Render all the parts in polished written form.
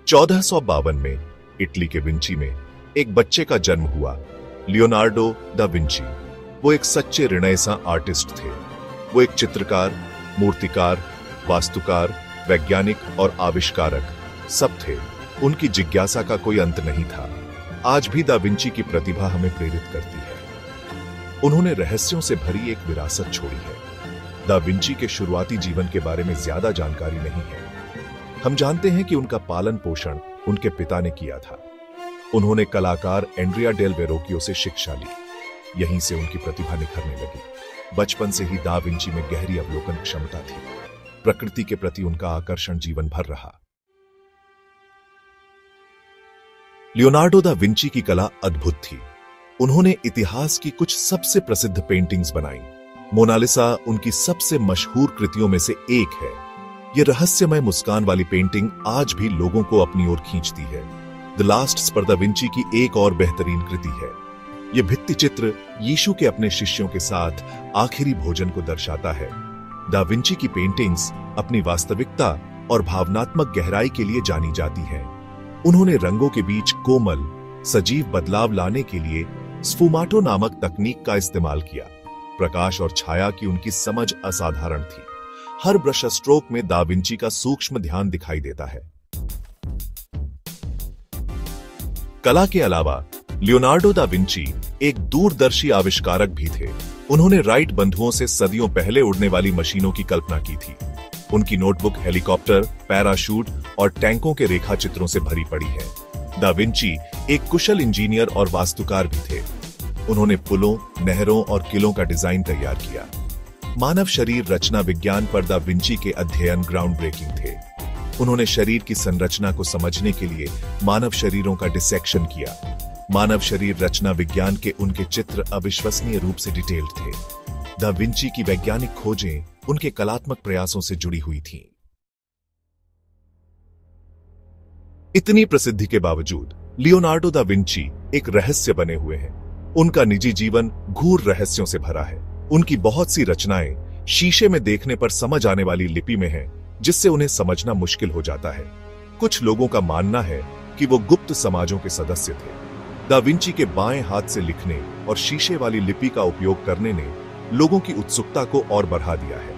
1452 में इटली के विंची में एक बच्चे का जन्म हुआ, लियोनार्डो दा विंची। वो एक सच्चे रिनेसां आर्टिस्ट थे। वो एक चित्रकार, मूर्तिकार, वास्तुकार, वैज्ञानिक और आविष्कारक सब थे। उनकी जिज्ञासा का कोई अंत नहीं था। आज भी दा विंची की प्रतिभा हमें प्रेरित करती है। उन्होंने रहस्यों से भरी एक विरासत छोड़ी है। दा विंची के शुरुआती जीवन के बारे में ज्यादा जानकारी नहीं है। हम जानते हैं कि उनका पालन पोषण उनके पिता ने किया था। उन्होंने कलाकार एंड्रिया डेल वेरोकियो से शिक्षा ली। यहीं से उनकी प्रतिभा निखरने लगी। बचपन से ही दा विंची में गहरी अवलोकन क्षमता थी। प्रकृति के प्रति उनका आकर्षण जीवन भर रहा। लियोनार्डो दा विंची की कला अद्भुत थी। उन्होंने इतिहास की कुछ सबसे प्रसिद्ध पेंटिंग्स बनाई। मोनालिसा उनकी सबसे मशहूर कृतियों में से एक है। यह रहस्यमय मुस्कान वाली पेंटिंग आज भी लोगों को अपनी ओर खींचती है। The last super da Vinci की एक और बेहतरीन कृति है। यह भित्ति चित्र यीशु के अपने शिष्यों के साथ आखिरी भोजन को दर्शाता है। दा विंची की पेंटिंग्स अपनी वास्तविकता और भावनात्मक गहराई के लिए जानी जाती हैं। उन्होंने रंगों के बीच कोमल, सजीव बदलाव लाने के लिए स्फुमाटो नामक तकनीक का इस्तेमाल किया। प्रकाश और छाया की उनकी समझ असाधारण थी। हर ब्रश स्ट्रोक में दा विंची का सूक्ष्म ध्यान दिखाई देता है। कला के अलावा लियोनार्डो दा विंची एक दूरदर्शी आविष्कारक भी थे। उन्होंने राइट बंधुओं से सदियों पहले उड़ने वाली मशीनों की कल्पना की थी। उनकी नोटबुक हेलीकॉप्टर, पैराशूट और टैंकों के रेखा चित्रों से भरी पड़ी है। दा विंची एक कुशल इंजीनियर और वास्तुकार भी थे। उन्होंने पुलों, नहरों और किलों का डिजाइन तैयार किया। मानव शरीर रचना विज्ञान पर दा विंची के अध्ययन ग्राउंड ब्रेकिंग थे। उन्होंने शरीर की संरचना को समझने के लिए मानव शरीरों का डिसेक्शन किया। मानव शरीर रचना विज्ञान के उनके चित्र अविश्वसनीय रूप से डिटेल्ड थे। दा विंची की वैज्ञानिक खोजें उनके कलात्मक प्रयासों से जुड़ी हुई थीं। इतनी प्रसिद्धि के बावजूद लियोनार्डो दा विंची एक रहस्य बने हुए हैं। उनका निजी जीवन गूढ़ रहस्यों से भरा है। उनकी बहुत सी रचनाएं शीशे में देखने पर समझ आने वाली लिपि में हैं, जिससे उन्हें समझना मुश्किल हो जाता है। कुछ लोगों का मानना है कि वो गुप्त समाजों के सदस्य थे। दा विंची के बाएं हाथ से लिखने और शीशे वाली लिपि का उपयोग करने ने लोगों की उत्सुकता को और बढ़ा दिया है।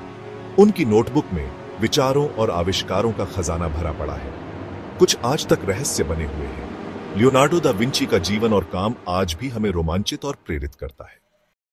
उनकी नोटबुक में विचारों और आविष्कारों का खजाना भरा पड़ा है। कुछ आज तक रहस्य बने हुए हैं। लियोनार्डो दा विंची का जीवन और काम आज भी हमें रोमांचित और प्रेरित करता है।